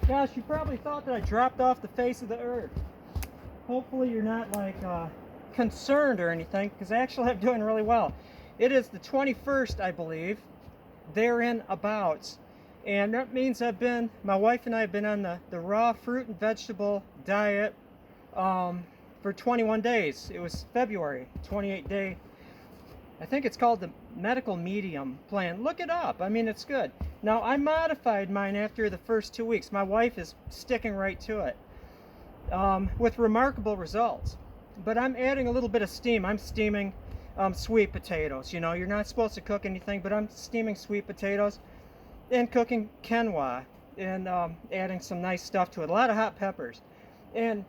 Gosh, you probably thought that I dropped off the face of the earth. Hopefully you're not like concerned or anything, because actually I'm doing really well. It is the 21st, I believe, therein abouts. And that means my wife and I have been on the raw fruit and vegetable diet for 21 days. It was February, 28-day. I think it's called the medical medium plan. Look it up. I mean, it's good. Now, I modified mine after the first 2 weeks. My wife is sticking right to it with remarkable results. But I'm adding a little bit of steam. I'm steaming sweet potatoes. You know, you're not supposed to cook anything, but I'm steaming sweet potatoes and cooking quinoa and adding some nice stuff to it. A lot of hot peppers. And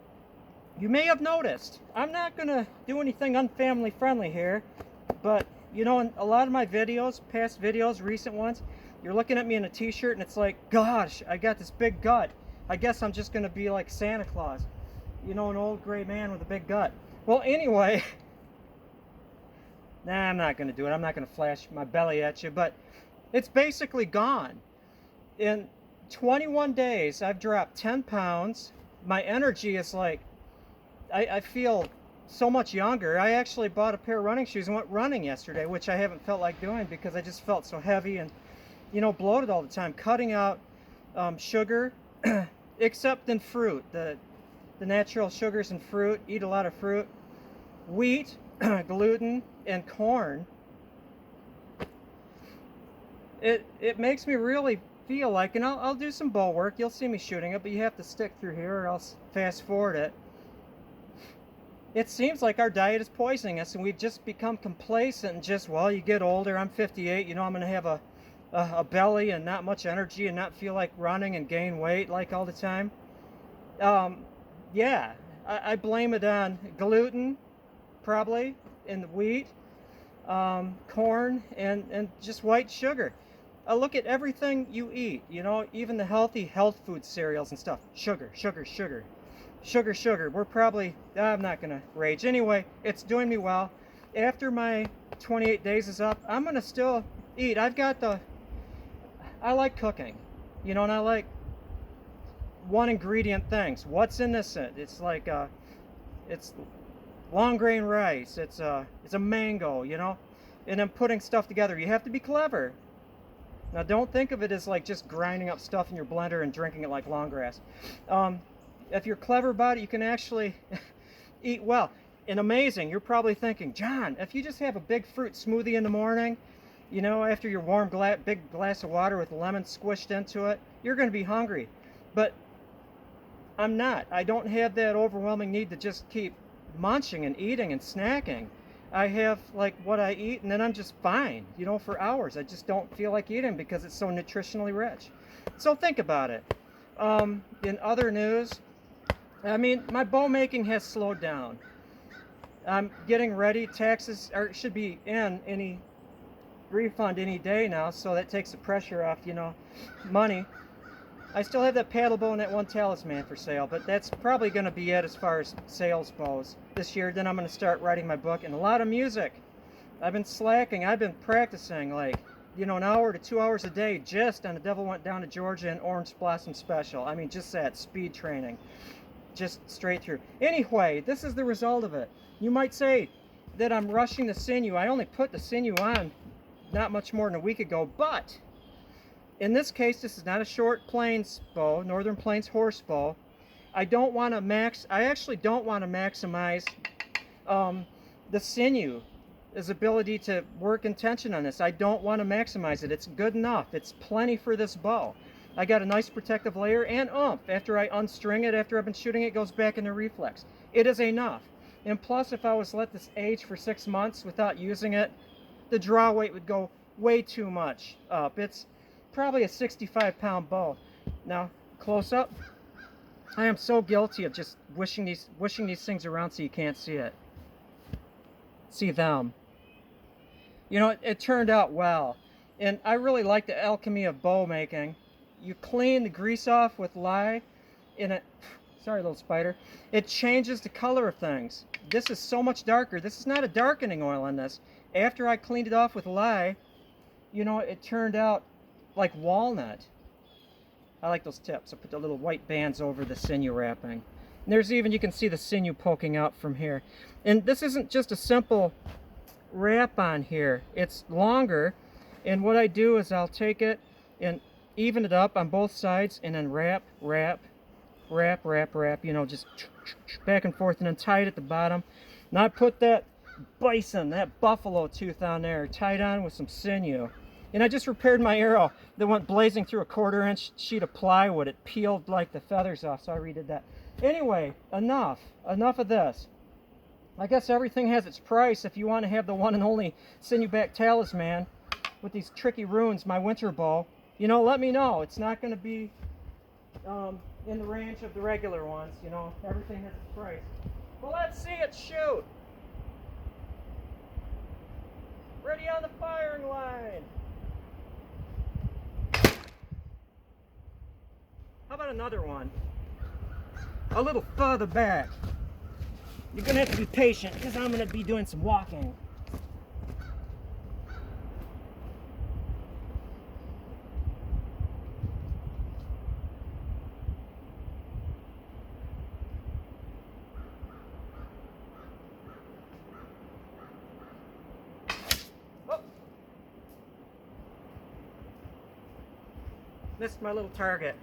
you may have noticed, I'm not going to do anything unfamily friendly here. But, you know, in a lot of my videos, past videos, recent ones, you're looking at me in a t-shirt and it's like, gosh, I got this big gut. I guess I'm just going to be like Santa Claus. You know, an old gray man with a big gut. Well, anyway, nah, I'm not going to do it. I'm not going to flash my belly at you, but it's basically gone. In 21 days, I've dropped 10 pounds. My energy is like, I feel so much younger. I actually bought a pair of running shoes and went running yesterday, which I haven't felt like doing because I just felt so heavy and, you know, bloated all the time. Cutting out sugar, except in fruit, the natural sugars in fruit. Eat a lot of fruit. Wheat, gluten, and corn. It makes me really feel like, and I'll do some bow work. You'll see me shooting it, but you have to stick through here or else fast forward it. It seems like our diet is poisoning us and we've just become complacent and just, well, you get older, I'm 58, you know, I'm going to have a belly and not much energy and not feel like running and gain weight like all the time. Yeah, I blame it on gluten, probably, and wheat, corn, and just white sugar. Look at everything you eat, you know, even the healthy health food cereals and stuff. Sugar, sugar, sugar. Sugar, sugar. We're probably, I'm not going to rage. Anyway, it's doing me well. After my 28 days is up, I'm going to still eat. I like cooking, you know, and I like one ingredient things. What's in this? It's like, it's long grain rice. It's a mango, you know, and I'm putting stuff together. You have to be clever. Now, don't think of it as like just grinding up stuff in your blender and drinking it like long grass. If you're clever about it, you can actually eat well. And amazing, you're probably thinking, John, if you just have a big fruit smoothie in the morning, you know, after your warm big glass of water with lemon squished into it, you're going to be hungry. But I'm not. I don't have that overwhelming need to just keep munching and eating and snacking. I have like what I eat and then I'm just fine, you know, for hours. I just don't feel like eating because it's so nutritionally rich. So think about it. In other news, I mean, my bow making has slowed down. I'm getting ready. Taxes should be in any refund any day now, so that takes the pressure off, you know, money. I still have that paddle bow and that one talisman for sale, but that's probably going to be it as far as sales bows this year. Then I'm going to start writing my book and a lot of music. I've been slacking. I've been practicing like, you know, an hour to 2 hours a day just on The Devil Went Down to Georgia and Orange Blossom Special. I mean, just that speed training. Just straight through. Anyway, this is the result of it. You might say that I'm rushing the Sinew. I only put the Sinew on not much more than a week ago, but in this case, this is not a short plains bow, Northern Plains horse bow. I actually don't want to maximize the Sinew, his ability to work in tension on this. I don't want to maximize it. It's good enough. It's plenty for this bow. I got a nice protective layer and oomph. After I unstring it, after I've been shooting it, goes back into reflex. It is enough. And plus, if I was to let this age for 6 months without using it, the draw weight would go way too much up. It's probably a 65-pound bow. Now, close up. I am so guilty of just wishing these things around so you can't see it. See them. You know, it turned out well. And I really like the alchemy of bow making. You clean the grease off with lye in it. Sorry, little spider. It changes the color of things. This is so much darker. This is not a darkening oil on this. After I cleaned it off with lye, you know, it turned out like walnut. I like those tips. I put the little white bands over the sinew wrapping. And there's even, you can see the sinew poking out from here. And this isn't just a simple wrap on here. It's longer. And what I do is I'll take it and even it up on both sides and then wrap, wrap, wrap, wrap, wrap, you know, just back and forth, and then tie it at the bottom. Now I put that bison, that buffalo tooth on there, tied on with some sinew. And I just repaired my arrow that went blazing through a 1/4-inch sheet of plywood. It peeled like the feathers off, so I redid that. Anyway, enough of this. I guess everything has its price. If you want to have the one and only sinew-back talisman with these tricky runes, my winter bow, you know, let me know. It's not going to be in the range of the regular ones, you know. Everything has its price. Well, let's see it shoot. Ready on the firing line. How about another one? A little further back. You're gonna have to be patient because I'm gonna be doing some walking. Oh. Missed my little target.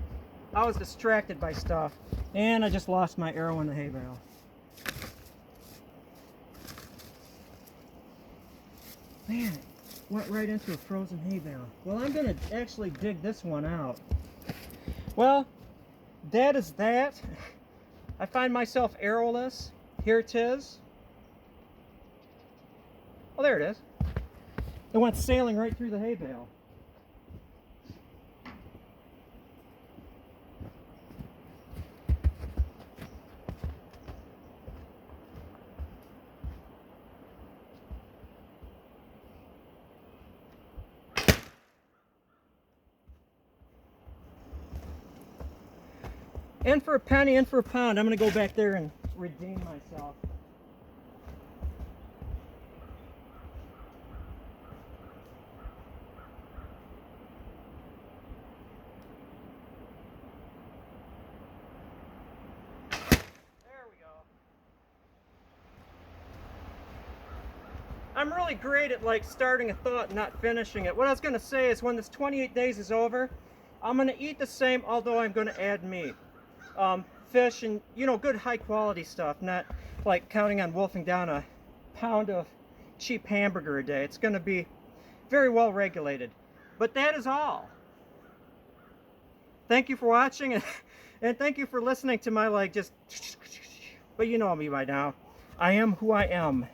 I was distracted by stuff, and I just lost my arrow in the hay bale. Man, it went right into a frozen hay bale. Well, I'm gonna actually dig this one out. Well, that is that. I find myself arrowless. Here it is. Oh, there it is. It went sailing right through the hay bale. In for a penny, in for a pound. I'm going to go back there and redeem myself. There we go. I'm really great at like starting a thought and not finishing it. What I was going to say is when this 28 days is over, I'm going to eat the same, although I'm going to add meat. Fish and, you know, good high quality stuff, not like counting on wolfing down a pound of cheap hamburger a day. It's going to be very well regulated. But that is all. Thank you for watching, and thank you for listening to my like just, but you know me by now. I am who I am.